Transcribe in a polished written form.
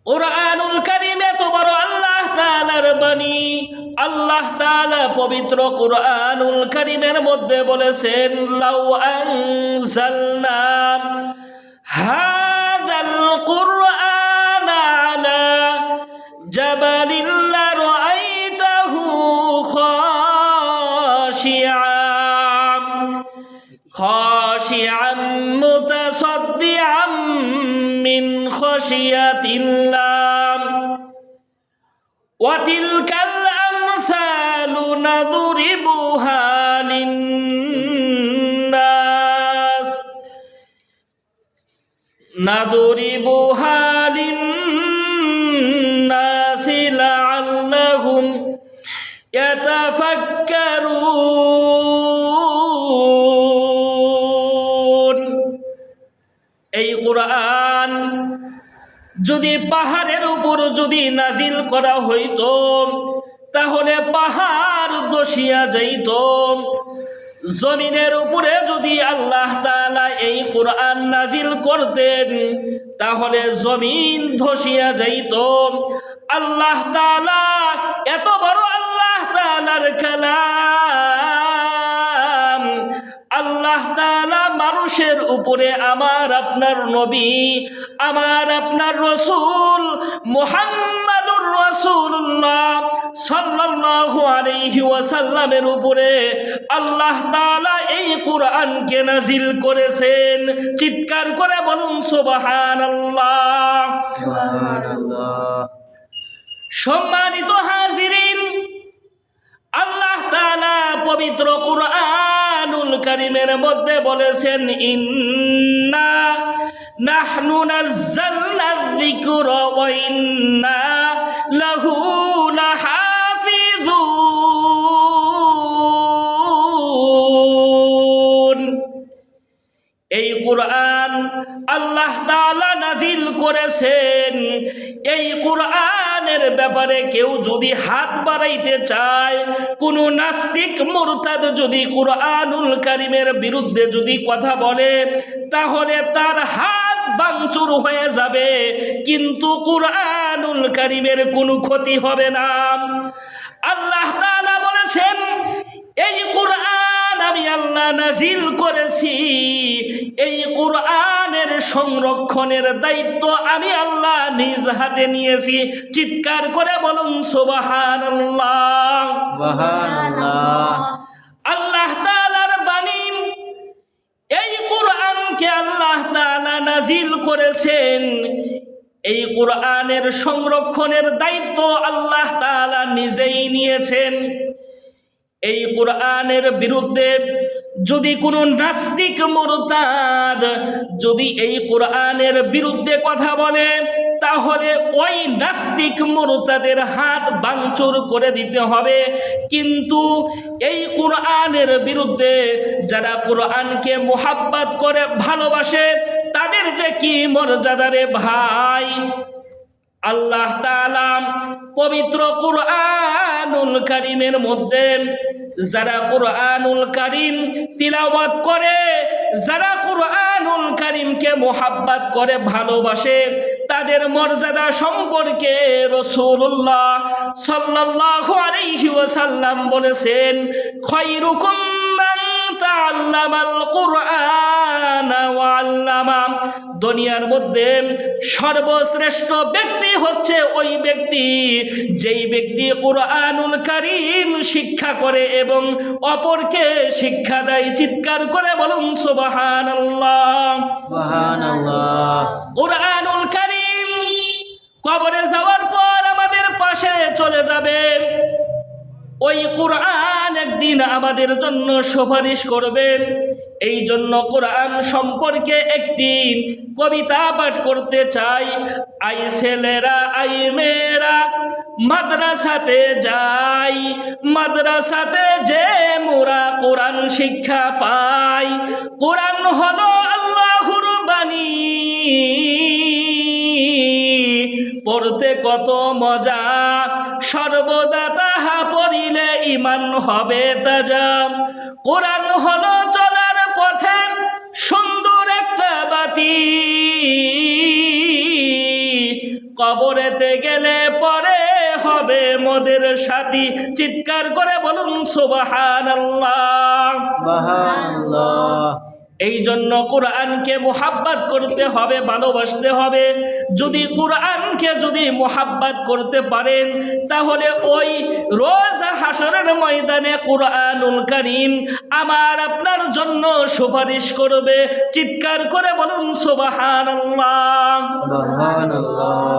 কুরআনুল কারীম এত বড় আল্লাহ তাআলার বাণী। আল্লাহ তাআলা পবিত্র কুরআনুল কারীমের মধ্যে বলেছেন, লাউ আনজালনা হাযাল কুরআনা আলা জাবালিন লারাআইতাহু খাশিআম মুতাসাদ্দিআম মিন খাশিয়াতিল্লাহ ওয়া তিলকাল আমসালু নাদরিবুহা লিন্নাসি লাআল্লাহুম ইয়াতাফাক্কারুন। এই কুরআন যদি পাহাড়ের উপর যদি নাজিল করা হইতো তাহলে পাহাড় ধসিয়া যাইত। জমিনের উপরে যদি আল্লাহ তাআলা এই কুরআন নাজিল করতেন তাহলে জমিন ধসিয়া যাইত। আল্লাহ তাআলা এত বড় আল্লাহ তাআলার কালাম। আল্লাহ তাআলা মানুষের উপরে আমার আপনার নবী, আমার আপনার রাসূল মুহাম্মাদুর রাসূলুল্লাহ সাল্লাল্লাহু আলাইহি ওয়াসাল্লামের উপরে আল্লাহ তাআলা এই কুরআনকে নাজিল করেছেন। চিৎকার করে বলুন সুবহানাল্লাহ, সুবহানাল্লাহ। সম্মানিত হাজিরিন, আল্লাহ তাআলা পবিত্র কুরআনুল কারীমের মধ্যে বলেছেন, ইন্না নাহনু নাযালনা যিকরা ওয়া ইন্না লাহু লাহাফিজুন। এই কুরআন আল্লাহ তাআলা নাজিল করেছেন। এই কুরআনের ব্যাপারে কেউ যদি হাত বাড়াইতে চায়, কোনো নাস্তিক মুরতাদ যদি কুরআনুল কারীমের বিরুদ্ধে যদি কথা বলে, তাহলে তার হাত ভাঙচুর হয়ে যাবে, কিন্তু কুরআনুল কারীমের কোনো ক্ষতি হবে না। আল্লাহ তাআলা বলেছেন, এই কুরআন আমি আল্লাহ নাজিল করেছি, এই কুরআনের সংরক্ষণের দায়িত্ব আমি আল্লাহ নিজ হাতে নিয়েছি। চিৎকার করে বলুন সুবহানাল্লাহ, সুবহানাল্লাহ। আল্লাহ তাআলার বাণী, এই কুরআনকে আল্লাহ তাআলা নাজিল করেছেন। এই কুরআনের সংরক্ষণের দায়িত্ব আল্লাহ তাআলা নিজেই নিয়েছেন। এই কুরআনের বিরুদ্ধে যদি কোনো নাস্তিক মুরতাদ যদি এই কুরআনের বিরুদ্ধে কথা বলে, তাহলে ওই নাস্তিক মুরতাদের হাত ভাঙচুর করে দিতে হবে। কিন্তু এই কুরআনের বিরুদ্ধে যারা কুরআনকে মুহাব্বত করে ভালোবাসে, তাদের যে কি মর্যাদা রে ভাই! আল্লাহ তাআলা পবিত্র কুরআনুল কারীমের মধ্যে যারা কুরআনুল কারীম তিলাওয়াত করে, যারা কুরআনুল কারীমকে মুহাব্বত করে ভালোবাসে, তাদের মর্যাদা সম্পর্কে রাসূলুল্লাহ সাল্লাল্লাহু আলাইহি ওয়াসাল্লাম বলেছেন, খায়রুকুম মান তাআল্লামাল কুরআনা ওয়া আল্লামা। দুনিয়ার মধ্যে সর্বশ্রেষ্ঠ ব্যক্তি হচ্ছে ওই ব্যক্তি যেই ব্যক্তি কুরআনুল কারীম শিক্ষা করে এবং অপরকে শিক্ষা দেয়। চিৎকার করে বলুন সুবহানাল্লাহ, সুবহানাল্লাহ। কুরআনুল কারীম কবরে যাওয়ার পর আমাদের পাশে চলে যাবে। ওই কুরআন একদিন আমাদের জন্য সুপারিশ করবে। এই জন্য কুরআন সম্পর্কে একটি কবিতা পাঠ করতে চাই। আই ছেলেরা আই মেয়েরা মাদ্রাসাতে যাই, মাদ্রাসাতে যে মোরা কোরআন শিক্ষা পাই। কোরআন হলো আল্লাহর বাণী, পড়তে কত মজা, সর্বদা তাহা পড়িলে ঈমান হবে তাজা। কোরআন হলো চলার পথে সুন্দর একটা বাতি, কবরেতে গেলে পরে হবে মোদের সাথী। চিৎকার করে বলুন সুবহানাল্লাহ। সুবহানাল্লাহ। এই জন্য কোরআনকে মুহাব্বত করতে হবে, ভালোবাসতে হবে। যদি কোরআনকে যদি মুহাব্বত করতে পারেন, তাহলে ওই রোজ হাসরের ময়দানে কোরআনুল কারীম আমার আপনার জন্য সুপারিশ করবে। চিৎকার করে বলুন সুবহানাল্লাহ। সুবহানাল্লাহ।